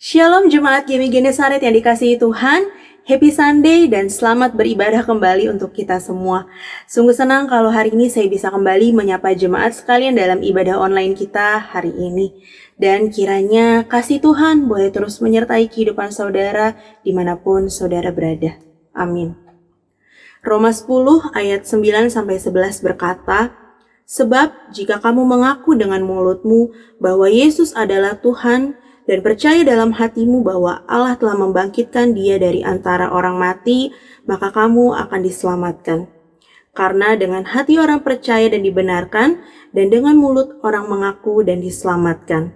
Shalom Jemaat GMI Genesaret yang dikasihi Tuhan, Happy Sunday dan selamat beribadah kembali untuk kita semua. Sungguh senang kalau hari ini saya bisa kembali menyapa jemaat sekalian dalam ibadah online kita hari ini. Dan kiranya kasih Tuhan boleh terus menyertai kehidupan saudara dimanapun saudara berada. Amin. Roma 10 ayat 9-11 berkata, "Sebab jika kamu mengaku dengan mulutmu bahwa Yesus adalah Tuhan, dan percaya dalam hatimu bahwa Allah telah membangkitkan Dia dari antara orang mati, maka kamu akan diselamatkan. Karena dengan hati orang percaya dan dibenarkan, dan dengan mulut orang mengaku dan diselamatkan.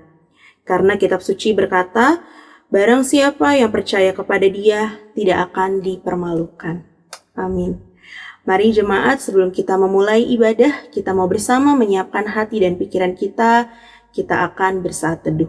Karena kitab suci berkata, barang siapa yang percaya kepada Dia tidak akan dipermalukan." Amin. Mari jemaat, sebelum kita memulai ibadah, kita mau bersama menyiapkan hati dan pikiran kita akan bersaat teduh.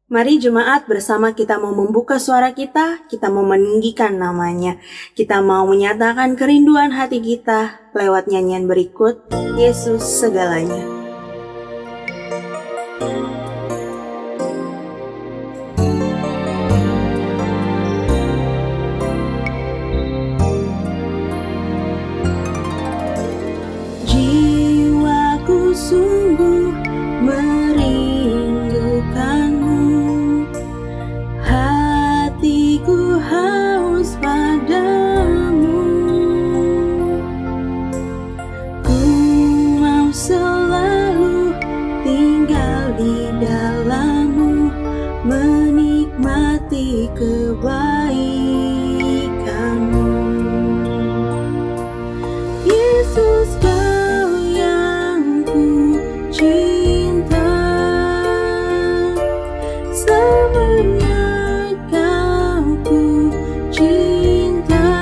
Mari jemaat, bersama kita mau membuka suara kita mau meninggikan namanya. Kita mau menyatakan kerinduan hati kita lewat nyanyian berikut, Yesus Segalanya. Jiwaku sungguh merindukanmu, hatiku haus padamu. Ku mau selalu tinggal di dalammu, menikmati kebaikanmu. Yesus, Kau yang ku cinta, semuanya Kau ku cinta,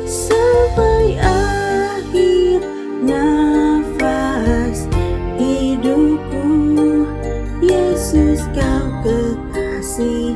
sampai akhir nafas hidupku. Yesus, Kau kekasih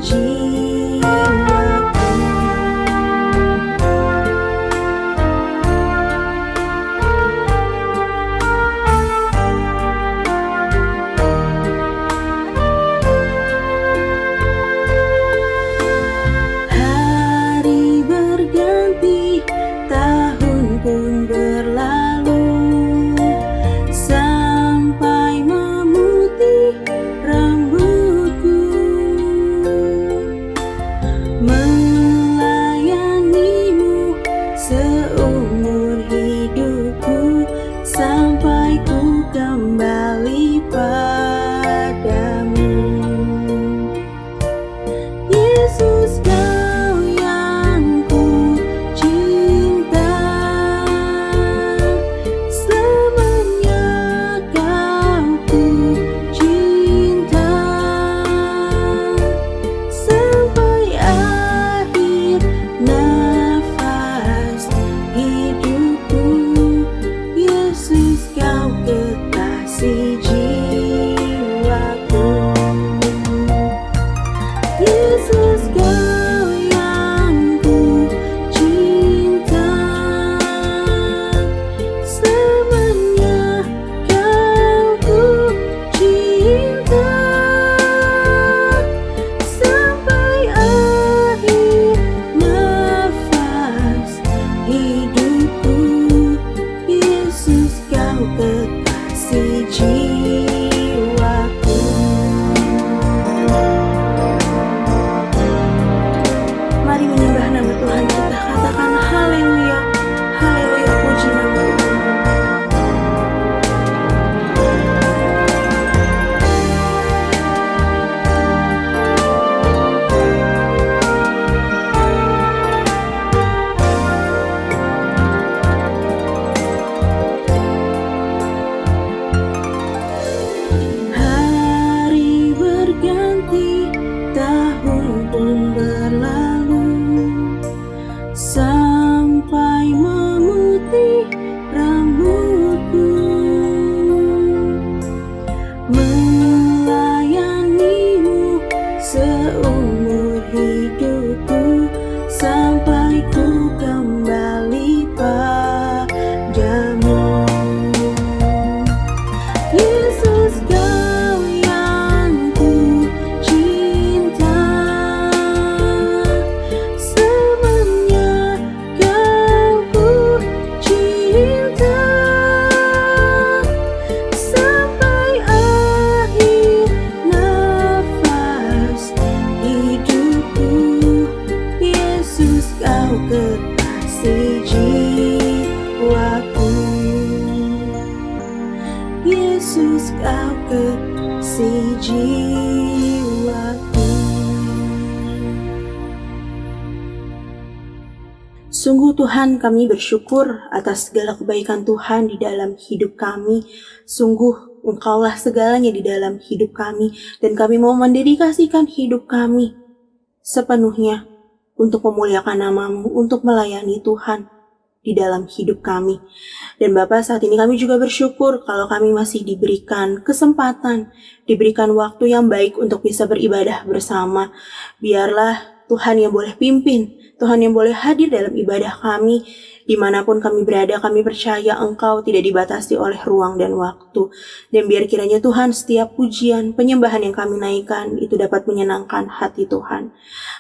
Yesus kau kasih jiwaku. Sungguh Tuhan, kami bersyukur atas segala kebaikan Tuhan di dalam hidup kami. Sungguh Engkaulah segalanya di dalam hidup kami, dan kami mau mendedikasikan hidup kami sepenuhnya untuk memuliakan nama-Mu, untuk melayani Tuhan di dalam hidup kami. Dan Bapa, saat ini kami juga bersyukur kalau kami masih diberikan kesempatan, diberikan waktu yang baik untuk bisa beribadah bersama. Biarlah Tuhan yang boleh pimpin, Tuhan yang boleh hadir dalam ibadah kami. Dimanapun kami berada, kami percaya Engkau tidak dibatasi oleh ruang dan waktu. Dan biar kiranya Tuhan, setiap pujian, penyembahan yang kami naikkan itu dapat menyenangkan hati Tuhan.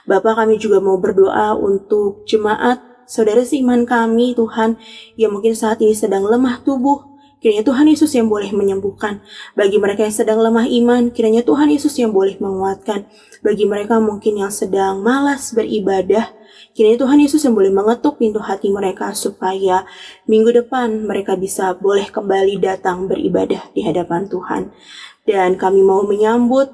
Bapa, kami juga mau berdoa untuk jemaat, saudara seiman kami Tuhan, yang mungkin saat ini sedang lemah tubuh. Kiranya Tuhan Yesus yang boleh menyembuhkan. Bagi mereka yang sedang lemah iman, kiranya Tuhan Yesus yang boleh menguatkan. Bagi mereka mungkin yang sedang malas beribadah, kiranya Tuhan Yesus yang boleh mengetuk pintu hati mereka supaya minggu depan mereka bisa boleh kembali datang beribadah di hadapan Tuhan. Dan kami mau menyambut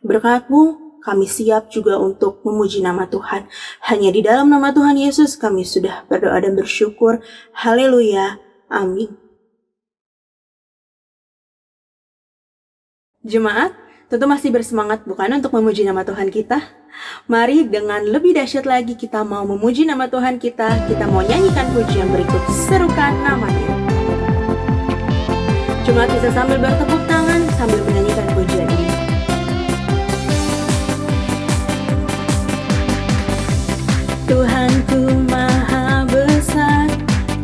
berkat-Mu. Kami siap juga untuk memuji nama Tuhan. Hanya di dalam nama Tuhan Yesus kami sudah berdoa dan bersyukur. Haleluya. Amin. Jemaat, tentu masih bersemangat bukan untuk memuji nama Tuhan kita? Mari dengan lebih dahsyat lagi kita mau memuji nama Tuhan kita mau nyanyikan pujian berikut, serukan namanya. Jemaat bisa sambil bertepuk tangan, sambil menyanyikan pujian ini. Tuhanku maha besar,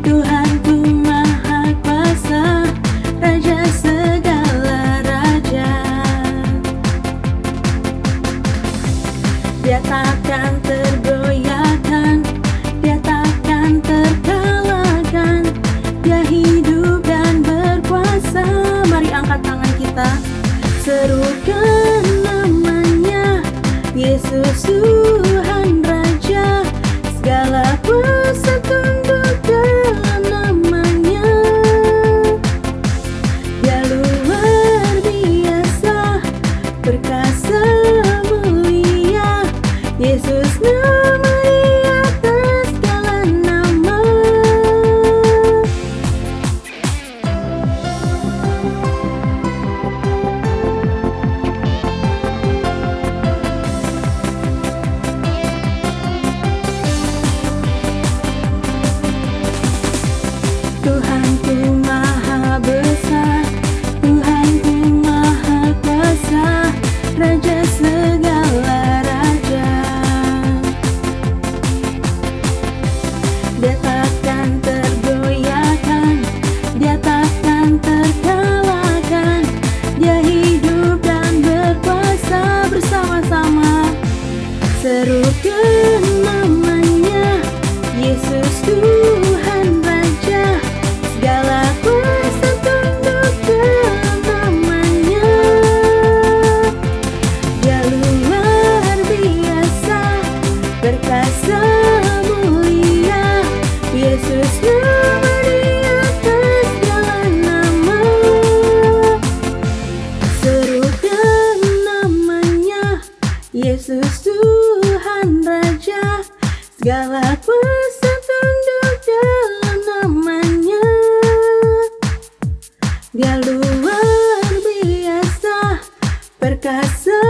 Tuhanku maha kuasa, Raja segala raja. Dia takkan tergoyahkan, Dia takkan terkalahkan, Dia hidup dan berkuasa. Mari angkat tangan kita, serukan namanya, Yesus Tuhan Raja. Segala kuasa tunduk dalam namanya. Dia luar biasa, perkasa mulia, Yesus nama di atas segala nama. Tuhanku maha besar, Tuhanku maha kuasa, Raja segala raja. Dia takkan tergoyahkan, Dia takkan terkalahkan, Dia hidup dan berkuasa. Bersama-sama serukan namanya, Yesus Tuhan Raja. Segala kuasa tunduk dalam namanya. Dia luar biasa, perkasa mulia, Yesus nama di atas segala nama. Serukan namanya, Yesus Tuhan Raja. Segala kuasa tunduk dalam namanya. Dia luar biasa, perkasa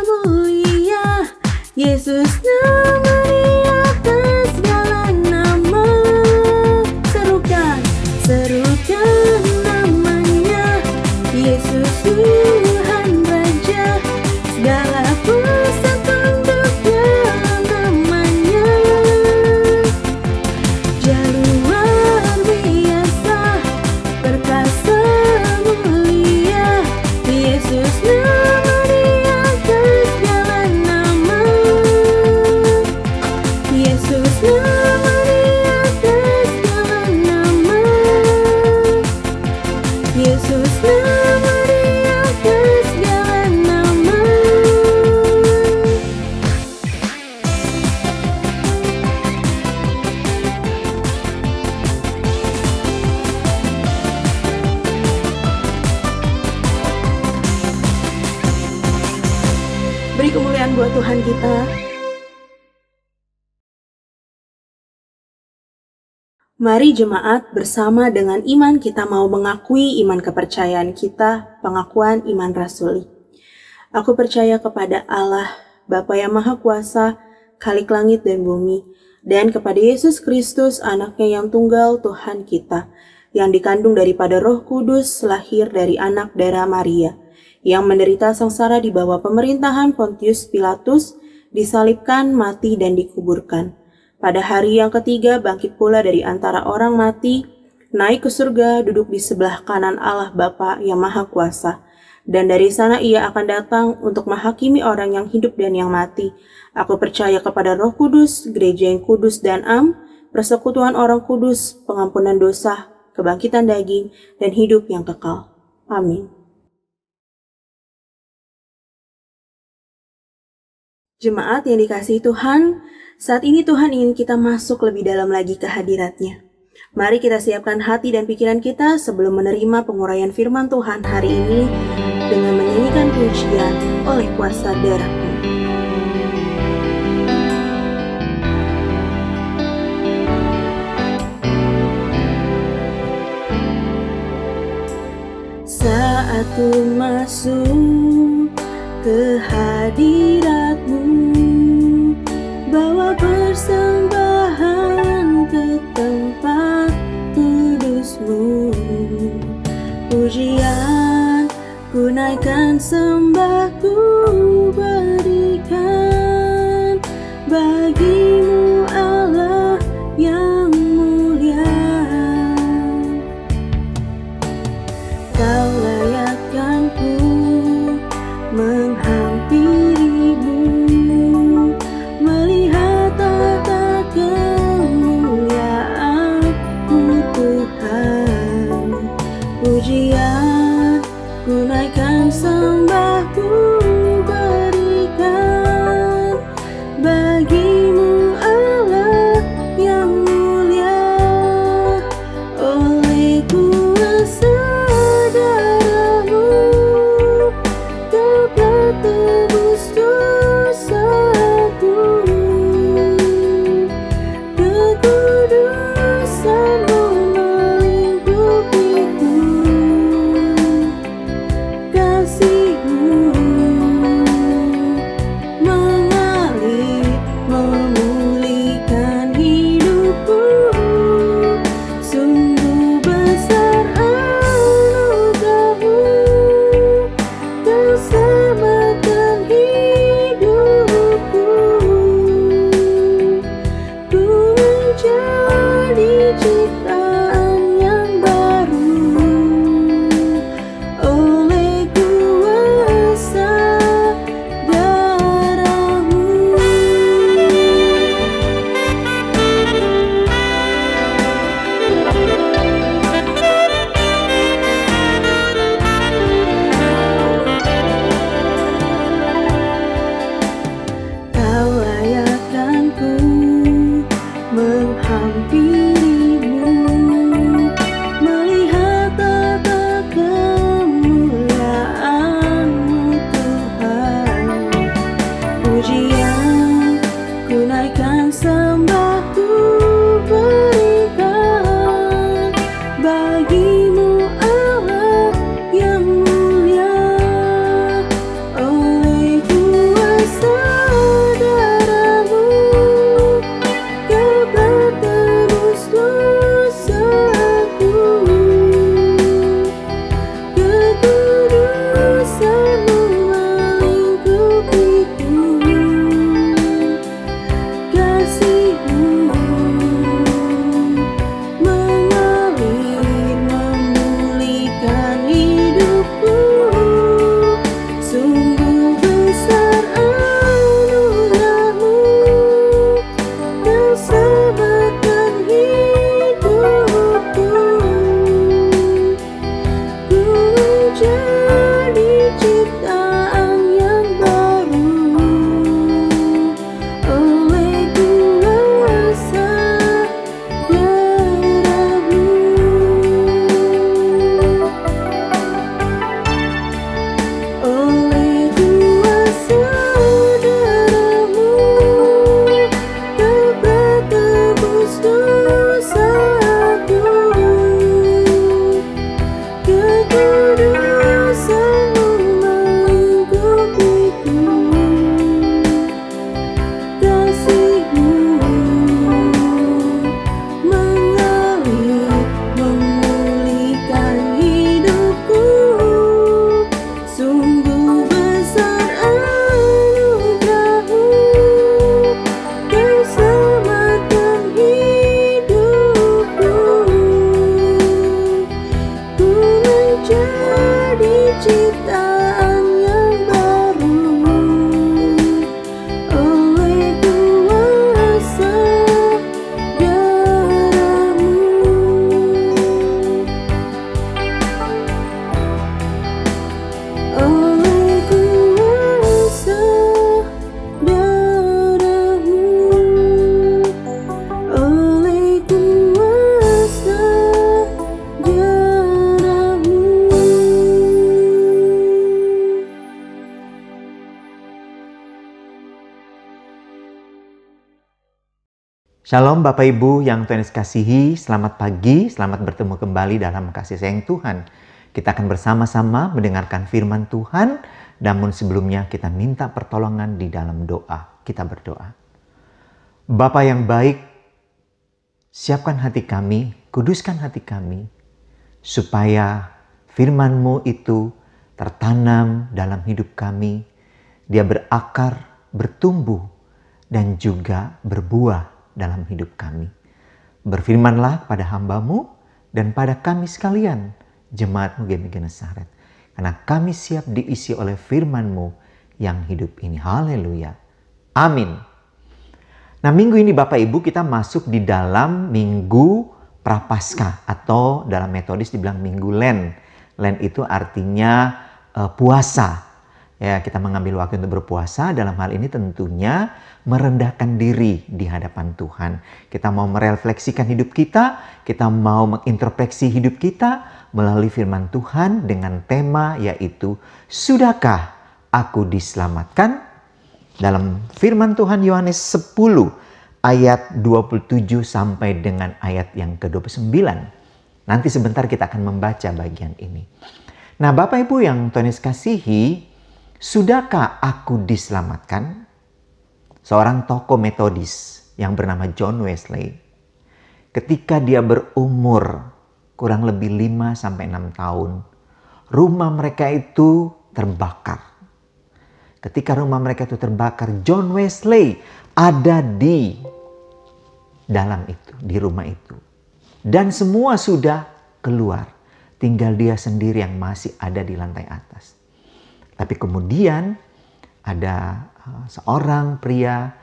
mulia, Yesus nama di atas segala nama. Serukan namanya, Yesus Tuhan Raja. Segala kuasa tunduk dalam namanya. Dia luar biasa, perkasa mulia, Yesus nama di atas segala nama. Yesus nama di atas segala nama. Yesus nama di atas segala nama. kemuliaan buat Tuhan kita. Mari jemaat, bersama dengan iman kita mau mengakui iman kepercayaan kita, pengakuan iman rasuli. Aku percaya kepada Allah, Bapa yang Maha Kuasa, Khalik langit dan bumi, dan kepada Yesus Kristus, anaknya yang tunggal Tuhan kita, yang dikandung daripada Roh Kudus, lahir dari anak darah Maria, yang menderita sengsara di bawah pemerintahan Pontius Pilatus, disalibkan, mati, dan dikuburkan. Pada hari yang ketiga bangkit pula dari antara orang mati, naik ke surga, duduk di sebelah kanan Allah Bapa yang Maha Kuasa. Dan dari sana ia akan datang untuk menghakimi orang yang hidup dan yang mati. Aku percaya kepada Roh Kudus, gereja yang kudus dan persekutuan orang kudus, pengampunan dosa, kebangkitan daging, dan hidup yang kekal. Amin. Jemaat yang dikasihi Tuhan, saat ini Tuhan ingin kita masuk lebih dalam lagi ke hadirat-Nya. Mari kita siapkan hati dan pikiran kita sebelum menerima penguraian firman Tuhan hari ini dengan menyanyikan pujian oleh kuasa darah-Mu. Saat ku masuk ke hadirat-Mu, bawa persembahan ke tempat kudus-Mu. Pujian ku naikkan, sembah ku berikan bagi-Mu Allah yang mulia. Kau layakkan ku menghampiri-Mu, melihat tata kemuliaan-Mu Tuhan. Pujian ku naikkan, sembah ku berikan bagi-Mu Allah yang mulia. Oleh kuasa darah Shalom Bapak Ibu yang Tuhan Yesus kasihi, selamat pagi, selamat bertemu kembali dalam kasih sayang Tuhan. Kita akan bersama-sama mendengarkan firman Tuhan, namun sebelumnya kita minta pertolongan di dalam doa. Kita berdoa. Bapa yang baik, siapkan hati kami, kuduskan hati kami, supaya firman-Mu itu tertanam dalam hidup kami, dia berakar, bertumbuh, dan juga berbuah dalam hidup kami. Berfirmanlah pada hamba-Mu dan pada kami sekalian, jemaat-Mu GMI Genesaret. Karena kami siap diisi oleh firman-Mu yang hidup ini. Haleluya. Amin. Nah, minggu ini Bapak Ibu kita masuk di dalam minggu Prapaskah atau dalam metodis dibilang minggu Lent. Lent itu artinya puasa. Ya, kita mengambil waktu untuk berpuasa, dalam hal ini tentunya merendahkan diri di hadapan Tuhan. Kita mau merefleksikan hidup kita mau mengintrospeksi hidup kita melalui firman Tuhan dengan tema yaitu, Sudahkah aku diselamatkan? Dalam firman Tuhan Yohanes 10 ayat 27 sampai dengan ayat yang ke-29. Nanti sebentar kita akan membaca bagian ini. Nah, Bapak Ibu yang Tuhan Yesus kasihi, sudahkah aku diselamatkan? Seorang tokoh metodis yang bernama John Wesley, ketika dia berumur kurang lebih 5-6 tahun, rumah mereka itu terbakar. Ketika rumah mereka itu terbakar, John Wesley ada di dalam itu, di rumah itu. Dan semua sudah keluar, tinggal dia sendiri yang masih ada di lantai atas. Tapi kemudian ada seorang pria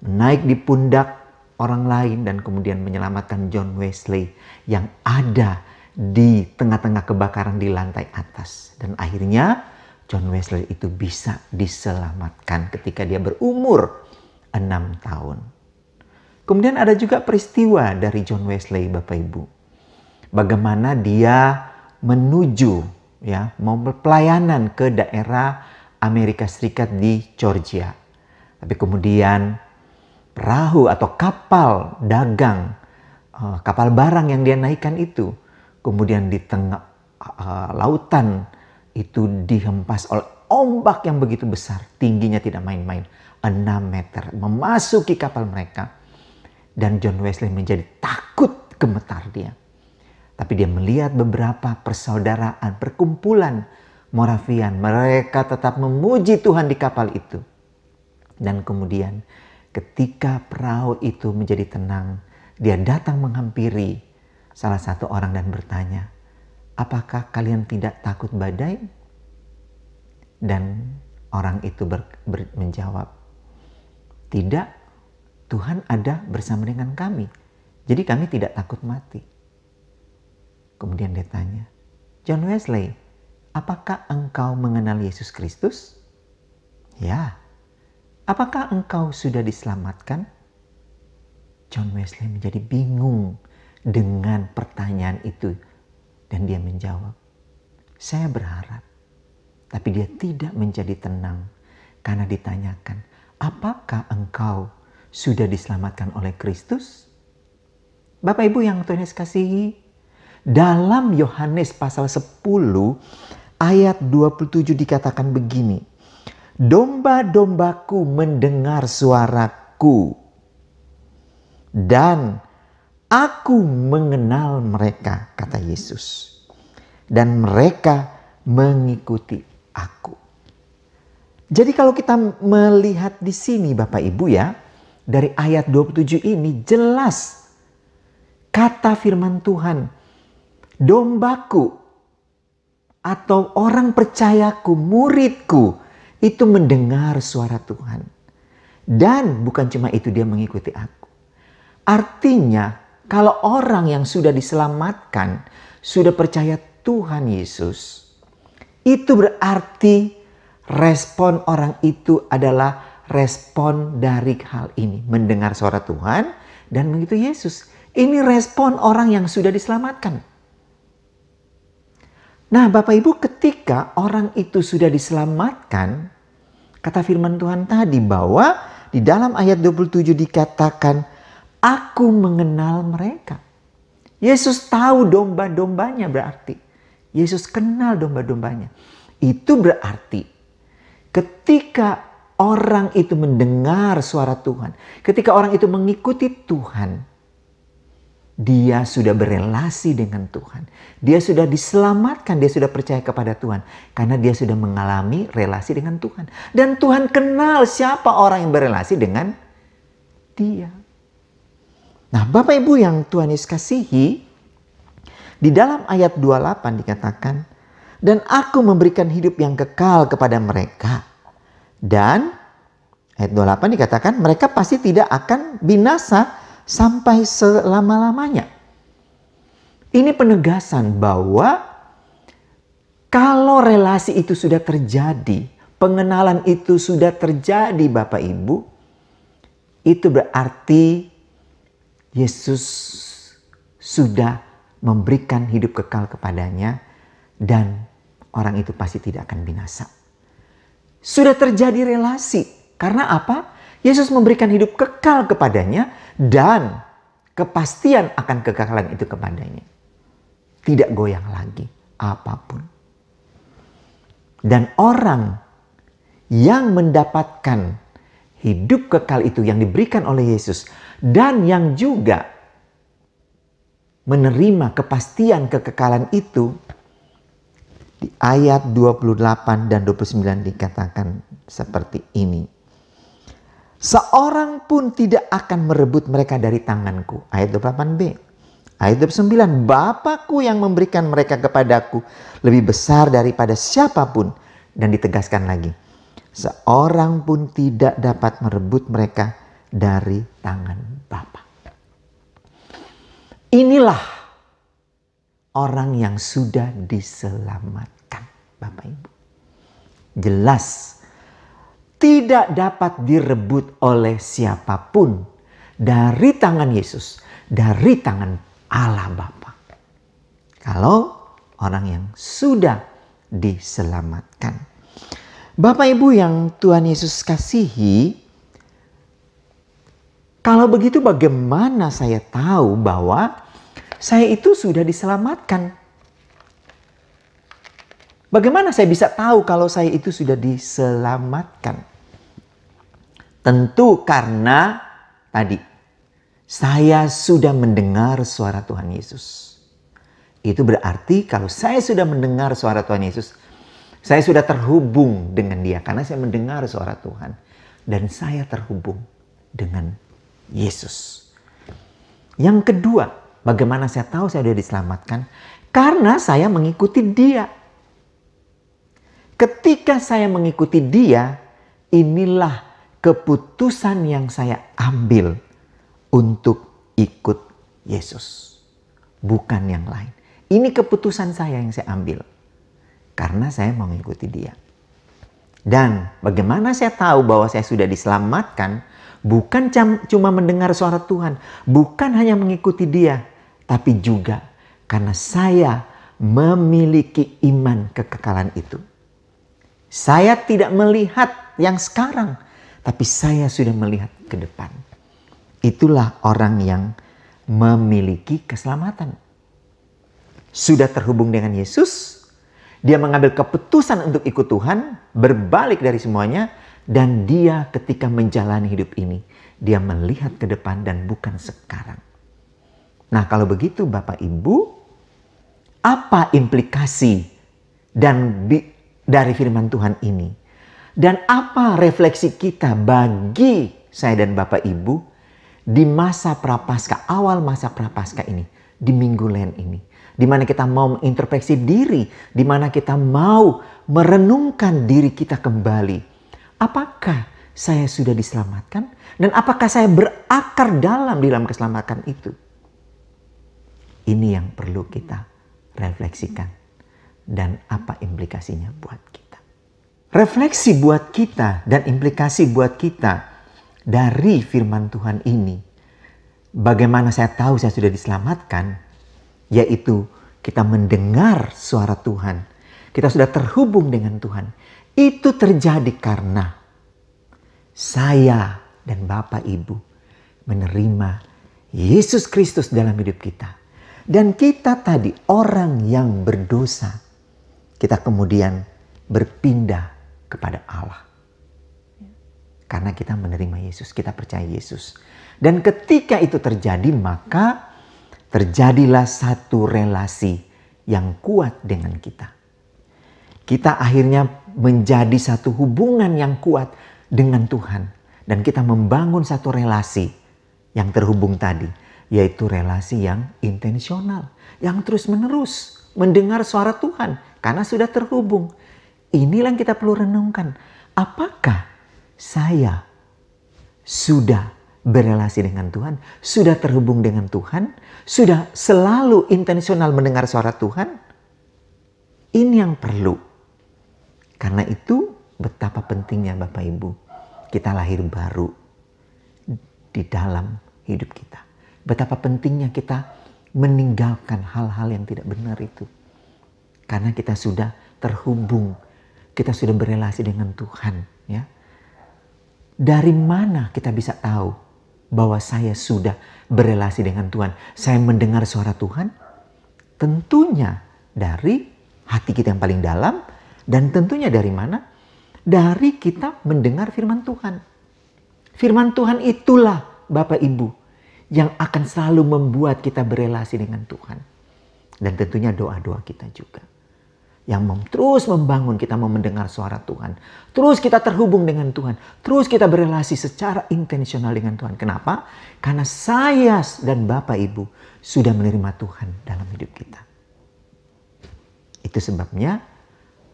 naik di pundak orang lain dan kemudian menyelamatkan John Wesley yang ada di tengah-tengah kebakaran di lantai atas. Dan akhirnya John Wesley itu bisa diselamatkan ketika dia berumur 6 tahun. Kemudian ada juga peristiwa dari John Wesley, Bapak Ibu. Bagaimana dia menuju mau pelayanan ke daerah Amerika Serikat di Georgia. Tapi kemudian perahu atau kapal dagang, kapal barang yang dia naikkan itu, kemudian di tengah lautan itu dihempas oleh ombak yang begitu besar. Tingginya tidak main-main, 6 meter, memasuki kapal mereka. Dan John Wesley menjadi takut, gemetar dia. Tapi dia melihat beberapa persaudaraan, perkumpulan Moravian. Mereka tetap memuji Tuhan di kapal itu. Dan kemudian ketika perahu itu menjadi tenang, dia datang menghampiri salah satu orang dan bertanya, apakah kalian tidak takut badai? Dan orang itu menjawab, tidak, Tuhan ada bersama dengan kami. Jadi kami tidak takut mati. Kemudian dia tanya, John Wesley, apakah engkau mengenal Yesus Kristus? Ya. Apakah engkau sudah diselamatkan? John Wesley menjadi bingung dengan pertanyaan itu. Dan dia menjawab, saya berharap. Tapi dia tidak menjadi tenang karena ditanyakan, apakah engkau sudah diselamatkan oleh Kristus? Bapak Ibu yang Tuhan Yesus kasihi, dalam Yohanes pasal 10 ayat 27 dikatakan begini, domba-dombaku mendengar suaraku dan aku mengenal mereka, kata Yesus, dan mereka mengikuti aku. Jadi kalau kita melihat di sini Bapak Ibu ya, dari ayat 27 ini jelas kata firman Tuhan, dombaku atau orang percayaku, muridku itu mendengar suara Tuhan. Dan bukan cuma itu, dia mengikuti aku. Artinya kalau orang yang sudah diselamatkan, sudah percaya Tuhan Yesus, itu berarti respon orang itu adalah respon dari hal ini. Mendengar suara Tuhan dan mengikuti Yesus. Ini respon orang yang sudah diselamatkan. Nah Bapak Ibu, ketika orang itu sudah diselamatkan, kata firman Tuhan tadi bahwa di dalam ayat 27 dikatakan, aku mengenal mereka. Yesus tahu domba-dombanya berarti. Yesus kenal domba-dombanya. Itu berarti ketika orang itu mendengar suara Tuhan, ketika orang itu mengikuti Tuhan, dia sudah berelasi dengan Tuhan. Dia sudah diselamatkan, dia sudah percaya kepada Tuhan. Karena dia sudah mengalami relasi dengan Tuhan. Dan Tuhan kenal siapa orang yang berelasi dengan dia. Nah, Bapak Ibu yang Tuhan Yesus kasihi, di dalam ayat 28 dikatakan, dan aku memberikan hidup yang kekal kepada mereka. Dan ayat 28 dikatakan mereka pasti tidak akan binasa sampai selama-lamanya. Ini penegasan bahwa kalau relasi itu sudah terjadi, pengenalan itu sudah terjadi Bapak Ibu, itu berarti Yesus sudah memberikan hidup kekal kepadanya dan orang itu pasti tidak akan binasa. Sudah terjadi relasi. Karena apa? Yesus memberikan hidup kekal kepadanya dan kepastian akan kekekalan itu kepadanya. Tidak goyang lagi apapun. Dan orang yang mendapatkan hidup kekal itu yang diberikan oleh Yesus dan yang juga menerima kepastian kekekalan itu, di ayat 28 dan 29 dikatakan seperti ini. Seorang pun tidak akan merebut mereka dari tanganku. Ayat 28b. Ayat 29. Bapakku yang memberikan mereka kepadaku lebih besar daripada siapapun. Dan ditegaskan lagi. Seorang pun tidak dapat merebut mereka dari tangan Bapa. Inilah orang yang sudah diselamatkan, Bapak Ibu. Jelas tidak dapat direbut oleh siapapun dari tangan Yesus, dari tangan Allah Bapa. Kalau orang yang sudah diselamatkan. Bapak Ibu yang Tuhan Yesus kasihi, kalau begitu bagaimana saya tahu bahwa saya itu sudah diselamatkan? Bagaimana saya bisa tahu kalau saya itu sudah diselamatkan? Tentu karena tadi saya sudah mendengar suara Tuhan Yesus. Itu berarti kalau saya sudah mendengar suara Tuhan Yesus, saya sudah terhubung dengan Dia karena saya mendengar suara Tuhan dan saya terhubung dengan Yesus. Yang kedua, bagaimana saya tahu saya sudah diselamatkan? Karena saya mengikuti Dia. Ketika saya mengikuti Dia, inilah keputusan yang saya ambil untuk ikut Yesus. Bukan yang lain. Ini keputusan saya yang saya ambil. Karena saya mau mengikuti Dia. Dan bagaimana saya tahu bahwa saya sudah diselamatkan? Bukan cuma mendengar suara Tuhan. Bukan hanya mengikuti Dia. Tapi juga karena saya memiliki iman kekekalan itu. Saya tidak melihat yang sekarang, tapi saya sudah melihat ke depan. Itulah orang yang memiliki keselamatan. Sudah terhubung dengan Yesus, dia mengambil keputusan untuk ikut Tuhan, berbalik dari semuanya, dan dia ketika menjalani hidup ini, dia melihat ke depan dan bukan sekarang. Nah, kalau begitu Bapak Ibu, apa implikasi dari firman Tuhan ini? Dan apa refleksi kita bagi saya dan Bapak Ibu di masa prapaskah, awal masa prapaskah ini, di Minggu Lent ini, di mana kita mau mengintrospeksi diri, di mana kita mau merenungkan diri kita kembali. Apakah saya sudah diselamatkan? Dan apakah saya berakar dalam keselamatan itu? Ini yang perlu kita refleksikan. Dan apa implikasinya buat kita. Refleksi buat kita dan implikasi buat kita dari firman Tuhan ini. Bagaimana saya tahu saya sudah diselamatkan? Yaitu kita mendengar suara Tuhan. Kita sudah terhubung dengan Tuhan. Itu terjadi karena saya dan Bapak Ibu menerima Yesus Kristus dalam hidup kita. Dan kita tadi orang yang berdosa. Kita kemudian berpindah kepada Allah. Karena kita menerima Yesus, kita percaya Yesus. Dan ketika itu terjadi, maka terjadilah satu relasi yang kuat dengan kita. Kita akhirnya menjadi satu hubungan yang kuat dengan Tuhan. Dan kita membangun satu relasi yang terhubung tadi. Yaitu relasi yang intensional. Yang terus-menerus mendengar suara Tuhan. Karena sudah terhubung. Inilah yang kita perlu renungkan. Apakah saya sudah berelasi dengan Tuhan? Sudah terhubung dengan Tuhan? Sudah selalu intensional mendengar suara Tuhan? Ini yang perlu. Karena itu betapa pentingnya Bapak Ibu kita lahir baru di dalam hidup kita. Betapa pentingnya kita meninggalkan hal-hal yang tidak benar itu. Karena kita sudah terhubung, kita sudah berelasi dengan Tuhan. Ya. Dari mana kita bisa tahu bahwa saya sudah berelasi dengan Tuhan? Saya mendengar suara Tuhan? Tentunya dari hati kita yang paling dalam. Dan tentunya dari mana? Dari kita mendengar firman Tuhan. Firman Tuhan itulah Bapak Ibu yang akan selalu membuat kita berelasi dengan Tuhan. Dan tentunya doa-doa kita juga. Yang terus membangun kita mau mendengar suara Tuhan. Terus kita terhubung dengan Tuhan. Terus kita berelasi secara intensional dengan Tuhan. Kenapa? Karena saya dan Bapak Ibu sudah menerima Tuhan dalam hidup kita. Itu sebabnya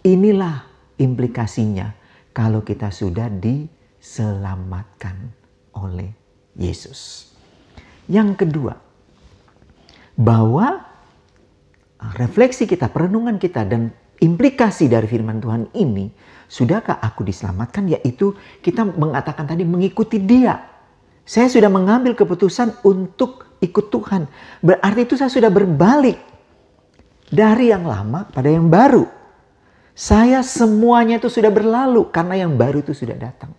inilah implikasinya kalau kita sudah diselamatkan oleh Yesus. Yang kedua, bahwa refleksi kita, perenungan kita dan implikasi dari firman Tuhan ini, sudahkah aku diselamatkan? Yaitu kita mengatakan tadi mengikuti Dia. Saya sudah mengambil keputusan untuk ikut Tuhan. Berarti itu saya sudah berbalik dari yang lama pada yang baru. Saya semuanya itu sudah berlalu karena yang baru itu sudah datang.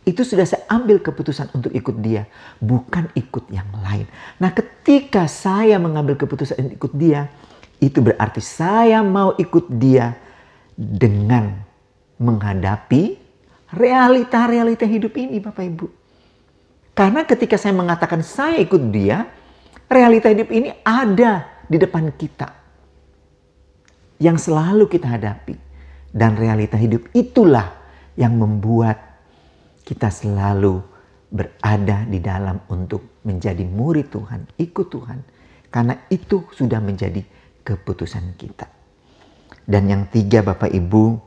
Itu sudah saya ambil keputusan untuk ikut Dia, bukan ikut yang lain. Nah, ketika saya mengambil keputusan untuk ikut Dia, itu berarti saya mau ikut Dia dengan menghadapi realita-realita hidup ini, Bapak Ibu. Karena ketika saya mengatakan saya ikut Dia, realita hidup ini ada di depan kita. Yang selalu kita hadapi. Dan realita hidup itulah yang membuat kita selalu berada di dalam untuk menjadi murid Tuhan, ikut Tuhan. Karena itu sudah menjadi keputusan kita. Dan yang tiga Bapak Ibu,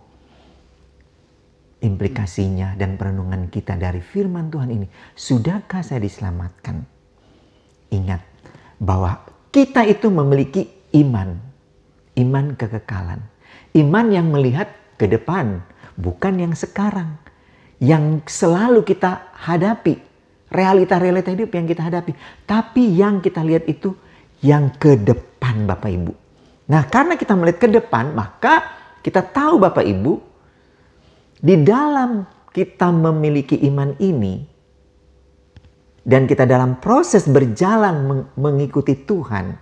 implikasinya dan perenungan kita dari firman Tuhan ini. Sudahkah saya diselamatkan? Ingat bahwa kita itu memiliki iman. Iman kekekalan. Iman yang melihat ke depan. Bukan yang sekarang. Yang selalu kita hadapi. Realita-realita hidup yang kita hadapi. Tapi yang kita lihat itu yang ke depan Bapak Ibu. Nah, karena kita melihat ke depan, maka kita tahu Bapak Ibu, di dalam kita memiliki iman ini, dan kita dalam proses berjalan mengikuti Tuhan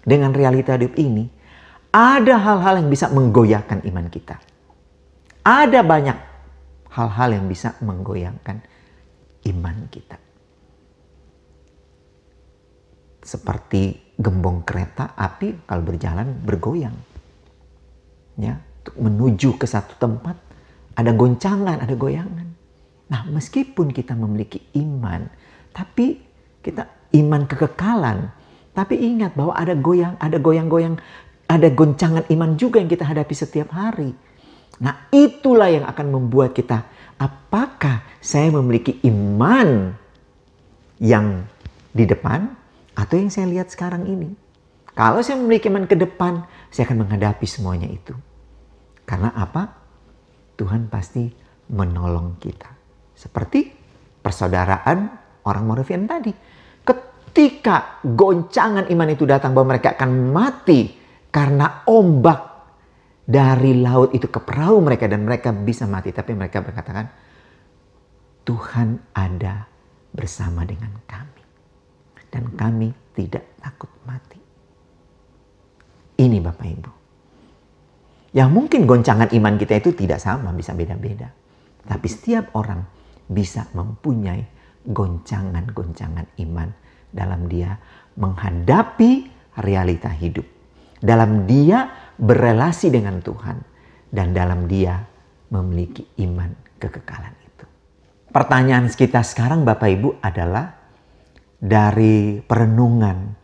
dengan realita hidup ini, ada hal-hal yang bisa menggoyahkan iman kita. Ada banyak hal-hal yang bisa menggoyahkan iman kita. Seperti gembong kereta api kalau berjalan bergoyang. Ya, untuk menuju ke satu tempat ada goncangan, ada goyangan. Nah, meskipun kita memiliki iman, tapi kita iman kekekalan, tapi ingat bahwa ada goyang-goyang, ada goncangan iman juga yang kita hadapi setiap hari. Nah, itulah yang akan membuat kita, apakah saya memiliki iman yang di depan atau yang saya lihat sekarang ini? Kalau saya memiliki iman ke depan, saya akan menghadapi semuanya itu. Karena apa? Tuhan pasti menolong kita. Seperti persaudaraan orang Moravian tadi. Ketika goncangan iman itu datang bahwa mereka akan mati karena ombak dari laut itu ke perahu mereka dan mereka bisa mati. Tapi mereka berkatakan, Tuhan ada bersama dengan kami. dan kami tidak takut mati. Ini Bapak Ibu. Yang mungkin goncangan iman kita itu tidak sama, bisa beda-beda. Tapi setiap orang bisa mempunyai goncangan-goncangan iman dalam dia menghadapi realita hidup. Dalam dia berelasi dengan Tuhan. Dan dalam dia memiliki iman kekekalan itu. Pertanyaan kita sekarang Bapak Ibu adalah dari perenungan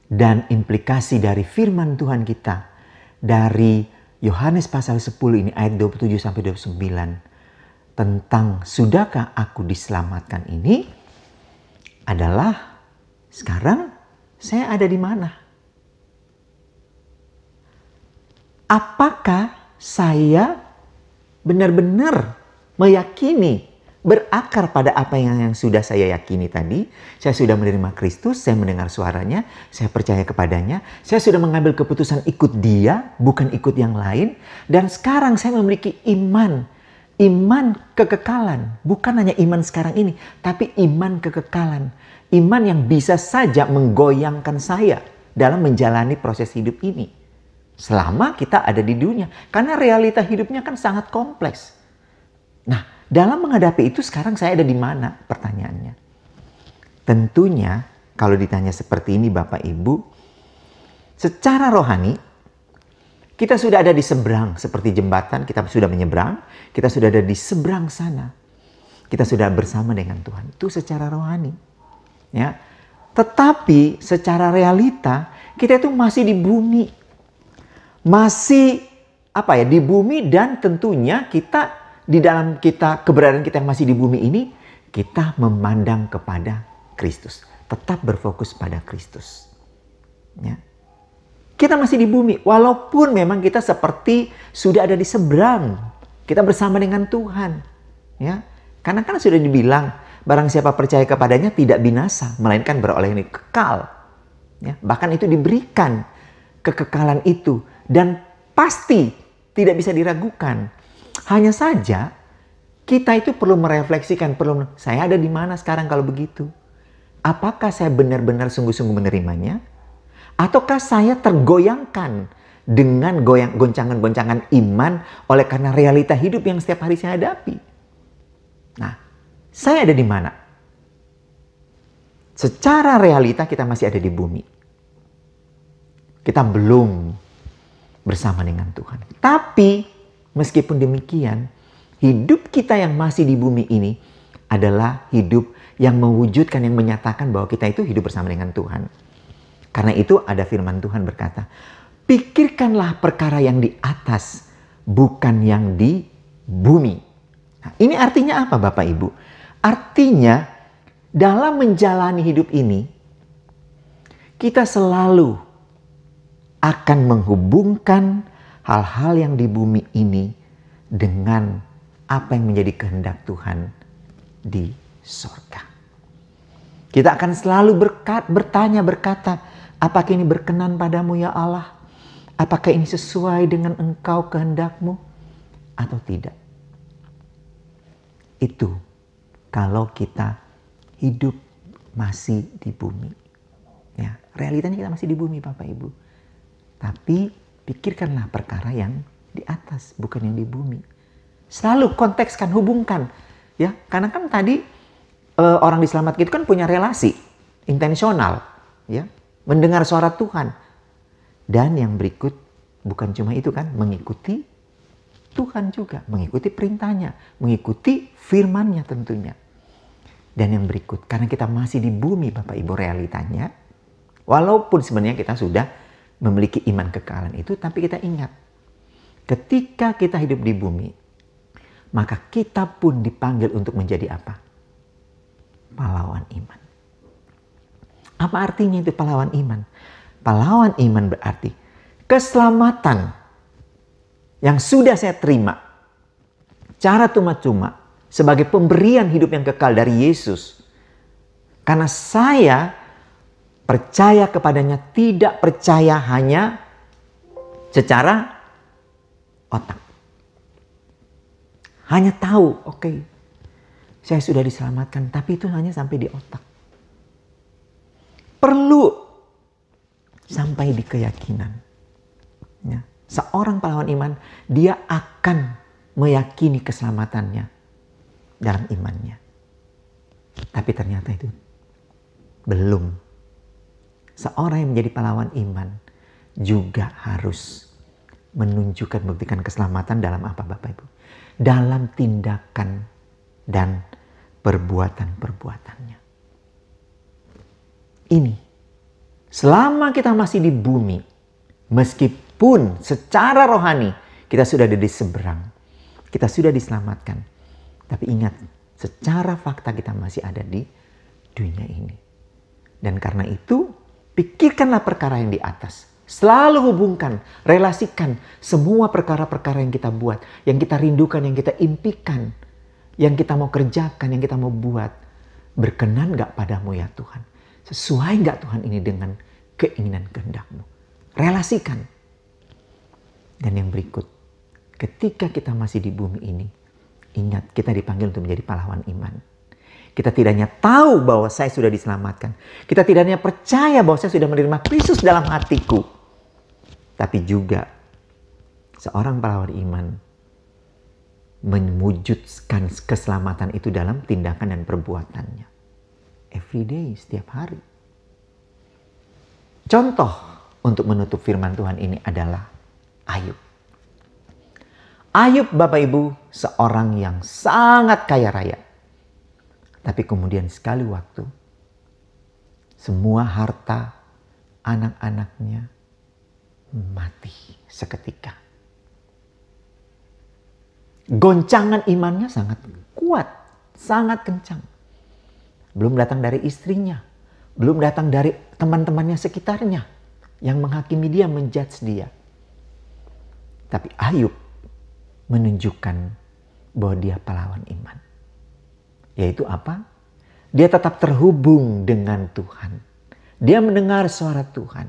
dan implikasi dari firman Tuhan kita dari Yohanes pasal 10 ini ayat 27 sampai 29 tentang sudahkah aku diselamatkan ini adalah sekarang saya ada di mana? Apakah saya benar-benar meyakini, berakar pada apa yang sudah saya yakini tadi? Saya sudah menerima Kristus, saya mendengar suaranya, saya percaya kepadanya, saya sudah mengambil keputusan ikut dia, bukan ikut yang lain. Dan sekarang saya memiliki iman kekekalan. Bukan hanya iman sekarang ini, tapi iman kekekalan. Iman yang bisa saja menggoyangkan saya dalam menjalani proses hidup ini. Selama kita ada di dunia. Karena realita hidupnya kan sangat kompleks. Nah, dalam menghadapi itu sekarang saya ada di mana? Pertanyaannya. Tentunya kalau ditanya seperti ini Bapak Ibu, secara rohani kita sudah ada di seberang seperti jembatan, kita sudah menyeberang, kita sudah ada di seberang sana. Kita sudah bersama dengan Tuhan. Itu secara rohani. Ya. Tetapi secara realita kita itu masih di bumi. Masih di bumi dan tentunya kita di dalam keberadaan kita yang masih di bumi ini, kita memandang kepada Kristus. Tetap berfokus pada Kristus. Ya. Kita masih di bumi, walaupun memang kita seperti sudah ada di seberang. Kita bersama dengan Tuhan. Ya. Karena kan sudah dibilang, barang siapa percaya kepadanya tidak binasa, melainkan beroleh ini kekal. Ya. Bahkan itu diberikan kekekalan itu. Dan pasti tidak bisa diragukan. Hanya saja kita itu perlu merefleksikan, saya ada di mana sekarang kalau begitu? Apakah saya benar-benar sungguh-sungguh menerimanya? Ataukah saya tergoyangkan dengan goncangan-goncangan iman oleh karena realita hidup yang setiap hari saya hadapi? Nah, saya ada di mana? Secara realita kita masih ada di bumi. Kita belum bersama dengan Tuhan. Tapi meskipun demikian, hidup kita yang masih di bumi ini adalah hidup yang mewujudkan, yang menyatakan bahwa kita itu hidup bersama dengan Tuhan. Karena itu ada firman Tuhan berkata, pikirkanlah perkara yang di atas, bukan yang di bumi. Nah, ini artinya apa Bapak Ibu? Artinya dalam menjalani hidup ini, kita selalu akan menghubungkan hal-hal yang di bumi ini dengan apa yang menjadi kehendak Tuhan di sorga. Kita akan selalu berkata, apakah ini berkenan padamu ya Allah? Apakah ini sesuai dengan engkau kehendakmu atau tidak? Itu kalau kita hidup masih di bumi. Ya, realitanya kita masih di bumi Bapak Ibu. Tapi pikirkanlah perkara yang di atas, bukan yang di bumi. Selalu kontekskan, hubungkan. Ya, karena kan tadi orang diselamatkan itu kan punya relasi intensional, ya, mendengar suara Tuhan. Dan yang berikut bukan cuma itu kan, mengikuti Tuhan juga, mengikuti perintahnya, mengikuti firman-Nya tentunya. Dan yang berikut, karena kita masih di bumi Bapak Ibu realitanya, walaupun sebenarnya kita sudah memiliki iman kekekalan itu, tapi kita ingat, ketika kita hidup di bumi, maka kita pun dipanggil untuk menjadi apa? Pahlawan iman. Apa artinya itu pahlawan iman? Pahlawan iman berarti keselamatan yang sudah saya terima cara cuma-cuma sebagai pemberian hidup yang kekal dari Yesus. Karena saya percaya kepadanya, tidak percaya hanya secara otak. Hanya tahu, oke, saya sudah diselamatkan, tapi itu hanya sampai di otak. keyakinan. Ya. Seorang pahlawan iman, dia akan meyakini keselamatannya dalam imannya. Tapi ternyata itu belum. Seorang yang menjadi pahlawan iman juga harus menunjukkan, membuktikan keselamatan dalam apa Bapak Ibu? Dalam tindakan dan perbuatan-perbuatannya. Ini, selama kita masih di bumi, meskipun secara rohani kita sudah ada di seberang, kita sudah diselamatkan. Tapi ingat, secara fakta kita masih ada di dunia ini. Dan karena itu, pikirkanlah perkara yang di atas. Selalu hubungkan, relasikan semua perkara-perkara yang kita buat, yang kita rindukan, yang kita impikan, yang kita mau kerjakan, yang kita mau buat. Berkenan gak padamu ya Tuhan? Sesuai gak Tuhan ini dengan keinginan kehendak-Mu? Relasikan. Dan yang berikut, ketika kita masih di bumi ini, ingat kita dipanggil untuk menjadi pahlawan iman. Kita tidak hanya tahu bahwa saya sudah diselamatkan. Kita tidak hanya percaya bahwa saya sudah menerima Kristus dalam hatiku. Tapi juga seorang pahlawan iman mewujudkan keselamatan itu dalam tindakan dan perbuatannya. Every day, setiap hari. Contoh untuk menutup firman Tuhan ini adalah Ayub. Ayub Bapak Ibu seorang yang sangat kaya raya. Tapi kemudian sekali waktu semua harta anak-anaknya mati seketika. Goncangan imannya sangat kuat, sangat kencang. Belum datang dari istrinya, belum datang dari teman-temannya sekitarnya yang menghakimi dia, menjudge dia. Tapi Ayub menunjukkan bahwa dia pahlawan iman. Yaitu apa? Dia tetap terhubung dengan Tuhan. Dia mendengar suara Tuhan.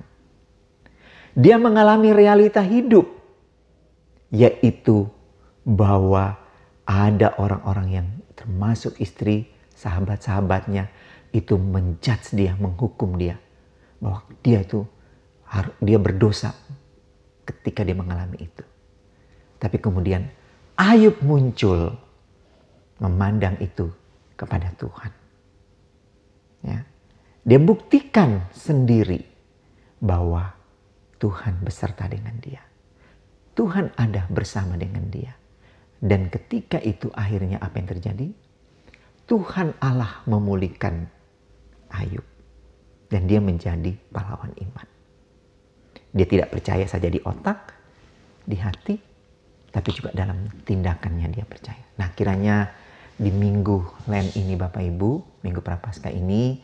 Dia mengalami realita hidup. Yaitu bahwa ada orang-orang yang termasuk istri, sahabat-sahabatnya itu menjudge dia, menghukum dia. Bahwa dia berdosa ketika dia mengalami itu. Tapi kemudian Ayub muncul memandang itu kepada Tuhan. Ya. Dia buktikan sendiri bahwa Tuhan beserta dengan dia. Tuhan ada bersama dengan dia. Dan ketika itu akhirnya apa yang terjadi? Tuhan Allah memulihkan Ayub. Dan dia menjadi pahlawan iman. Dia tidak percaya saja di otak, di hati, tapi juga dalam tindakannya dia percaya. Nah, kiranya di minggu Lent ini Bapak Ibu, minggu Prapaskah ini,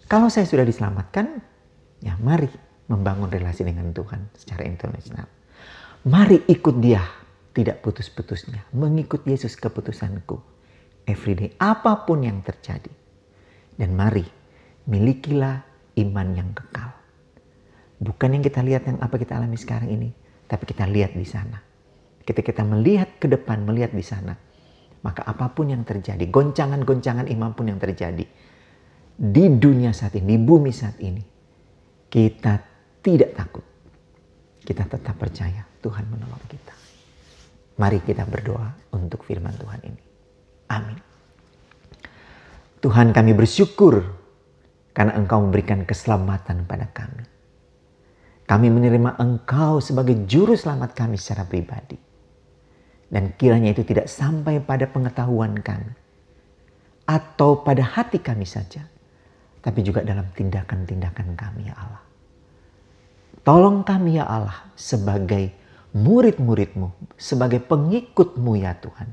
kalau saya sudah diselamatkan, ya mari membangun relasi dengan Tuhan secara internasional. Mari ikut dia, tidak putus-putusnya. Mengikut Yesus keputusanku. Everyday, apapun yang terjadi. Dan mari, milikilah iman yang kekal. Bukan yang kita lihat yang apa kita alami sekarang ini. Tapi kita lihat di sana. Ketika kita melihat ke depan, melihat di sana. Maka apapun yang terjadi, goncangan-goncangan iman pun yang terjadi. Di dunia saat ini, di bumi saat ini. Kita tidak takut. Kita tetap percaya Tuhan menolong kita. Mari kita berdoa untuk firman Tuhan ini. Amin. Tuhan, kami bersyukur karena Engkau memberikan keselamatan pada kami. Kami menerima Engkau sebagai juru selamat kami secara pribadi. Dan kiranya itu tidak sampai pada pengetahuan kami. Atau pada hati kami saja. Tapi juga dalam tindakan-tindakan kami ya Allah. Tolong kami ya Allah sebagai murid-murid-Mu, sebagai pengikut-Mu ya Tuhan.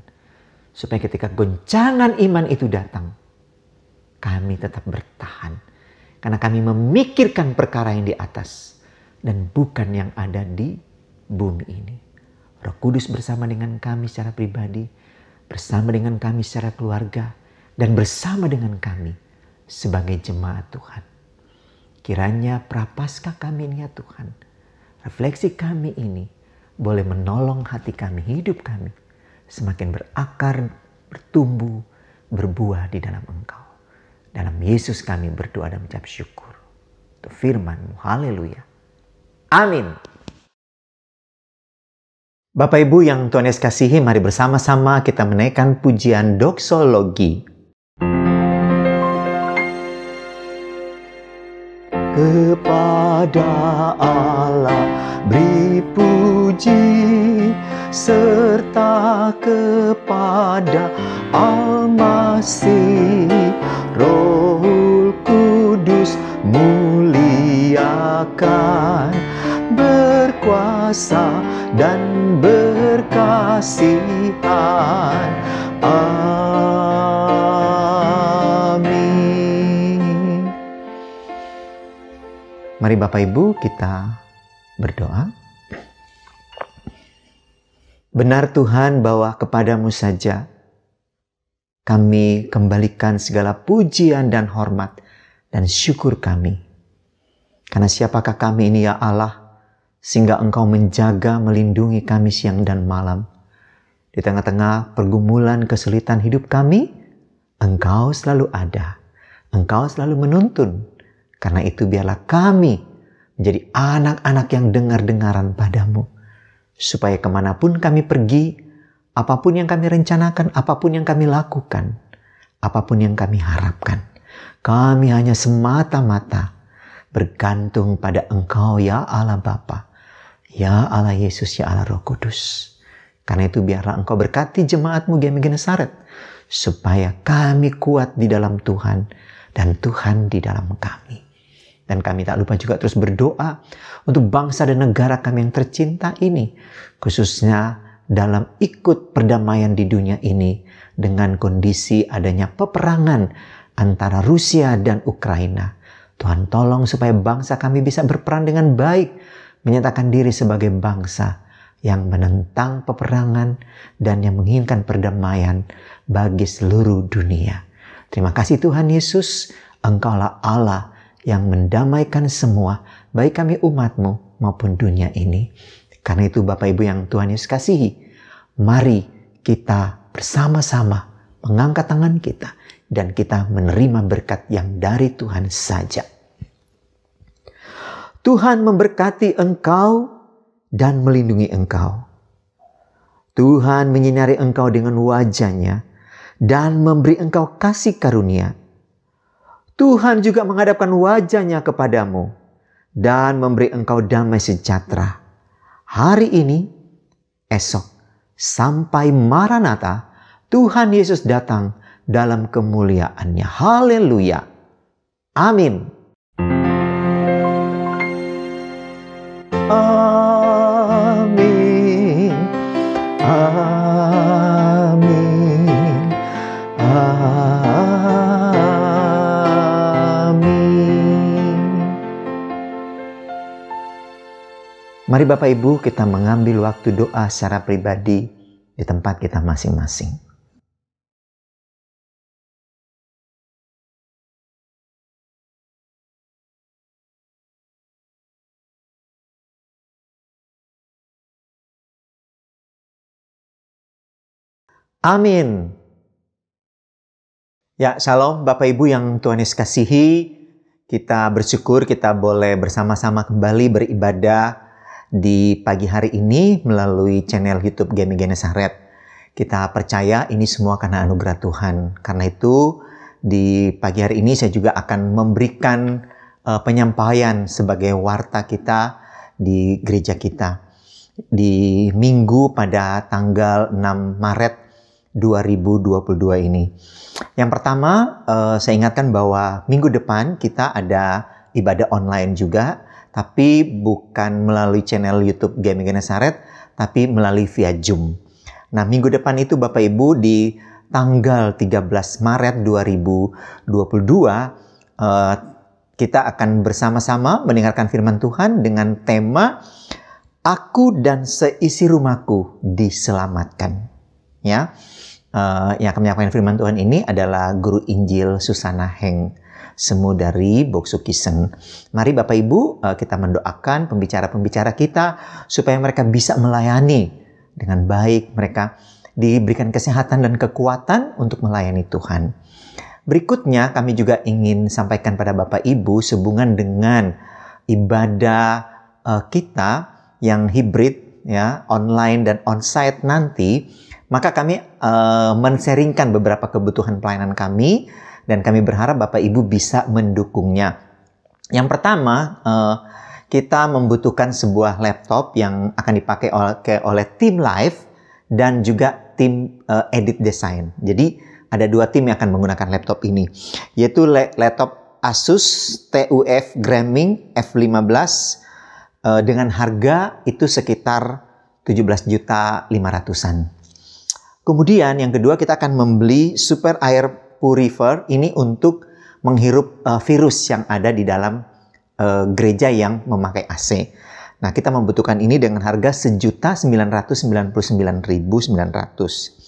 Supaya ketika goncangan iman itu datang, kami tetap bertahan. Karena kami memikirkan perkara yang di atas dan bukan yang ada di bumi ini. Roh Kudus bersama dengan kami secara pribadi, bersama dengan kami secara keluarga, dan bersama dengan kami sebagai jemaat Tuhan. Kiranya Prapaskah kami ini ya Tuhan, refleksi kami ini boleh menolong hati kami, hidup kami semakin berakar, bertumbuh, berbuah di dalam Engkau. Dalam Yesus kami berdoa dan mengucap syukur. Untuk firman-Mu, haleluya. Amin. Bapak Ibu yang Tuhan Yesus kasihi, mari bersama-sama kita menaikkan pujian doksologi. Kepada Allah beri puji, serta kepada Al-Masih, Roh Kudus muliakan, berkuasa dan berkasihan. Amin. Mari Bapak Ibu kita berdoa. Benar Tuhan bahwa kepadamu saja kami kembalikan segala pujian dan hormat dan syukur kami. Karena siapakah kami ini ya Allah, sehingga Engkau menjaga, melindungi kami siang dan malam. Di tengah-tengah pergumulan kesulitan hidup kami, Engkau selalu ada. Engkau selalu menuntun. Karena itu biarlah kami menjadi anak-anak yang dengar-dengaran padamu. Supaya kemanapun kami pergi, apapun yang kami rencanakan, apapun yang kami lakukan, apapun yang kami harapkan, kami hanya semata-mata bergantung pada Engkau ya Allah Bapa, ya Allah Yesus, ya Allah Roh Kudus. Karena itu biarlah Engkau berkati jemaat-Mu GMI Genesaret, supaya kami kuat di dalam Tuhan dan Tuhan di dalam kami. Dan kami tak lupa juga terus berdoa untuk bangsa dan negara kami yang tercinta ini, khususnya dalam ikut perdamaian di dunia ini dengan kondisi adanya peperangan antara Rusia dan Ukraina. Tuhan tolong supaya bangsa kami bisa berperan dengan baik, menyatakan diri sebagai bangsa yang menentang peperangan dan yang menginginkan perdamaian bagi seluruh dunia. Terima kasih Tuhan Yesus, Engkaulah Allah yang mendamaikan semua, baik kami umat-Mu maupun dunia ini. Karena itu Bapak Ibu yang Tuhan Yesus kasihi, mari kita bersama-sama mengangkat tangan kita dan kita menerima berkat yang dari Tuhan saja. Tuhan memberkati engkau dan melindungi engkau. Tuhan menyinari engkau dengan wajah-Nya dan memberi engkau kasih karunia. Tuhan juga menghadapkan wajah-Nya kepadamu dan memberi engkau damai sejahtera. Hari ini, esok, sampai Maranatha, Tuhan Yesus datang dalam kemuliaan-Nya. Haleluya. Amin. Amin. Amin. Amin. Mari Bapak Ibu kita mengambil waktu doa secara pribadi di tempat kita masing-masing. Amin. Ya, shalom Bapak Ibu yang Tuhan Yesus kasihi. Kita bersyukur kita boleh bersama-sama kembali beribadah di pagi hari ini melalui channel YouTube GMI Genesaret. Kita percaya ini semua karena anugerah Tuhan. Karena itu di pagi hari ini saya juga akan memberikan penyampaian sebagai warta kita di gereja kita. Di minggu pada tanggal 6 Maret 2022 ini. Yang pertama, saya ingatkan bahwa minggu depan kita ada ibadah online juga, tapi bukan melalui channel YouTube GMI Genesaret, tapi melalui via Zoom. Nah, minggu depan itu Bapak Ibu di tanggal 13 Maret 2022, kita akan bersama-sama mendengarkan firman Tuhan dengan tema Aku dan seisi rumahku diselamatkan. Ya, yang akan menyampaikan firman Tuhan ini adalah Guru Injil Susana Heng Semu dari Boksukisen. Mari Bapak Ibu kita mendoakan pembicara-pembicara kita supaya mereka bisa melayani dengan baik, mereka diberikan kesehatan dan kekuatan untuk melayani Tuhan. Berikutnya kami juga ingin sampaikan pada Bapak Ibu sehubungan dengan ibadah kita yang hybrid, ya, online dan onsite nanti, maka kami men-sharingkan beberapa kebutuhan pelayanan kami dan kami berharap Bapak Ibu bisa mendukungnya. Yang pertama, kita membutuhkan sebuah laptop yang akan dipakai oleh tim live dan juga tim edit desain. Jadi ada 2 tim yang akan menggunakan laptop ini, yaitu laptop Asus TUF Gaming F15 dengan harga itu sekitar 17.500.000-an. Kemudian yang kedua, kita akan membeli Super Air Purifier ini untuk menghirup virus yang ada di dalam gereja yang memakai AC. Nah, kita membutuhkan ini dengan harga 1.999.900.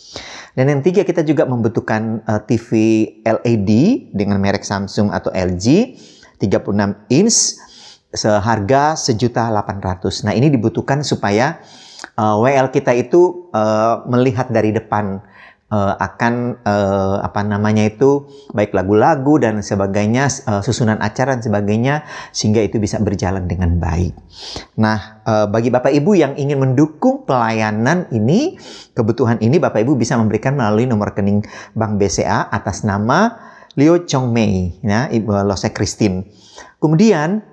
Dan yang ketiga, kita juga membutuhkan TV LED dengan merek Samsung atau LG 36 inch seharga 1.800.000. Nah, ini dibutuhkan supaya WL kita itu melihat dari depan akan baik lagu-lagu dan sebagainya, susunan acara dan sebagainya, sehingga itu bisa berjalan dengan baik. Nah, bagi Bapak Ibu yang ingin mendukung pelayanan ini, kebutuhan ini, Bapak Ibu bisa memberikan melalui nomor rekening Bank BCA atas nama Leo Chong Mei, ya, Ibu Lose Christine. Kemudian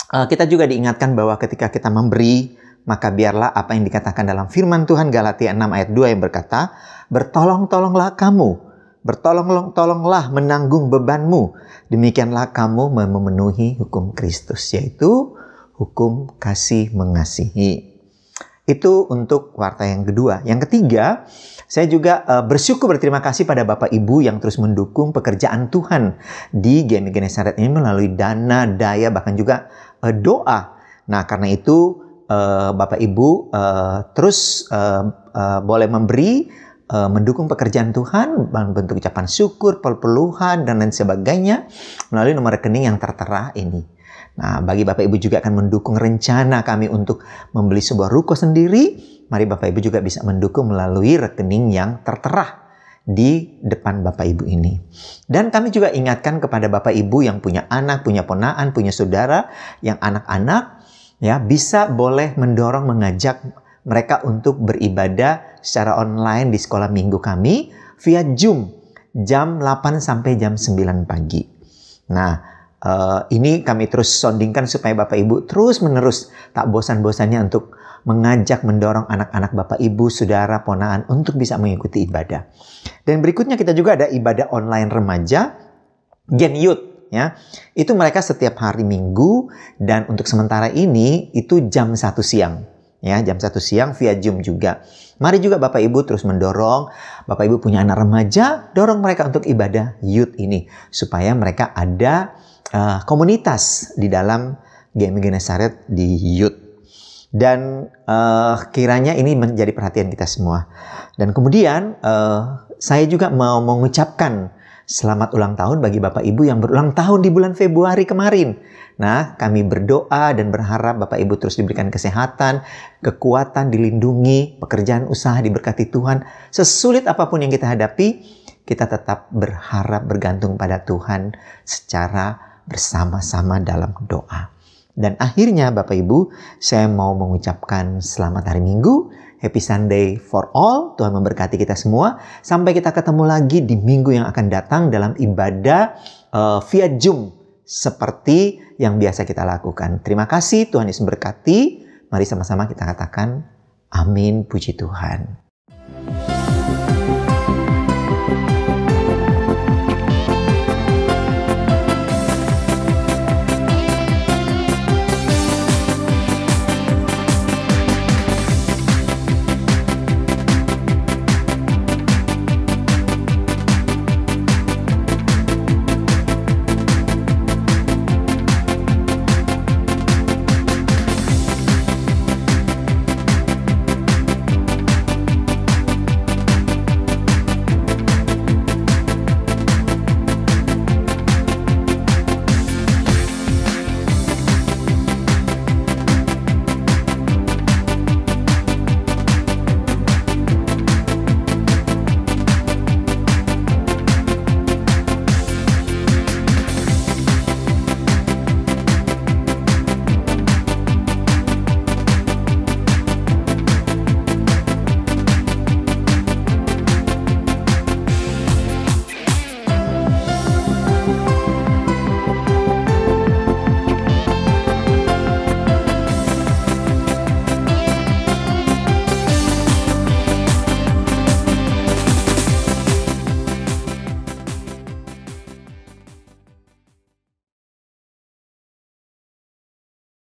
kita juga diingatkan bahwa ketika kita memberi, maka biarlah apa yang dikatakan dalam firman Tuhan Galatia 6 ayat 2 yang berkata, bertolong-tolonglah kamu, bertolong-tolonglah menanggung bebanmu, demikianlah kamu memenuhi hukum Kristus, yaitu hukum kasih mengasihi. Itu untuk warta yang kedua. Yang ketiga, saya juga bersyukur berterima kasih pada Bapak Ibu yang terus mendukung pekerjaan Tuhan di GMI Genesaret ini melalui dana, daya, bahkan juga doa. Nah, karena itu Bapak Ibu terus boleh memberi, mendukung pekerjaan Tuhan, bentuk ucapan syukur, perpuluhan, dan lain sebagainya melalui nomor rekening yang tertera ini. Nah, bagi Bapak Ibu juga akan mendukung rencana kami untuk membeli sebuah ruko sendiri, mari Bapak Ibu juga bisa mendukung melalui rekening yang tertera di depan Bapak Ibu ini. Dan kami juga ingatkan kepada Bapak Ibu yang punya anak, punya ponaan, punya saudara yang anak-anak, ya, bisa boleh mendorong, mengajak mereka untuk beribadah secara online di sekolah minggu kami via Zoom jam 8 sampai jam 9 pagi. Nah, ini kami terus soundingkan supaya Bapak Ibu terus-menerus tak bosan-bosannya untuk mengajak, mendorong anak-anak Bapak Ibu, saudara, ponaan untuk bisa mengikuti ibadah. Dan berikutnya kita juga ada ibadah online remaja, Gen Youth. Ya, itu mereka setiap hari Minggu, dan untuk sementara ini itu jam 1 siang. Ya, jam 1 siang via Zoom juga. Mari juga Bapak Ibu terus mendorong, Bapak Ibu punya anak remaja, dorong mereka untuk ibadah youth ini, supaya mereka ada komunitas di dalam GMI Genesaret di youth. Dan kiranya ini menjadi perhatian kita semua. Dan kemudian saya juga mau mengucapkan selamat ulang tahun bagi Bapak Ibu yang berulang tahun di bulan Februari kemarin. Nah, kami berdoa dan berharap Bapak Ibu terus diberikan kesehatan, kekuatan, dilindungi, pekerjaan usaha diberkati Tuhan. Sesulit apapun yang kita hadapi, kita tetap berharap bergantung pada Tuhan secara bersama-sama dalam doa. Dan akhirnya Bapak Ibu, saya mau mengucapkan selamat hari Minggu. Happy Sunday for all. Tuhan memberkati kita semua. Sampai kita ketemu lagi di minggu yang akan datang dalam ibadah via Zoom seperti yang biasa kita lakukan. Terima kasih, Tuhan Yesus memberkati. Mari sama-sama kita katakan amin, puji Tuhan.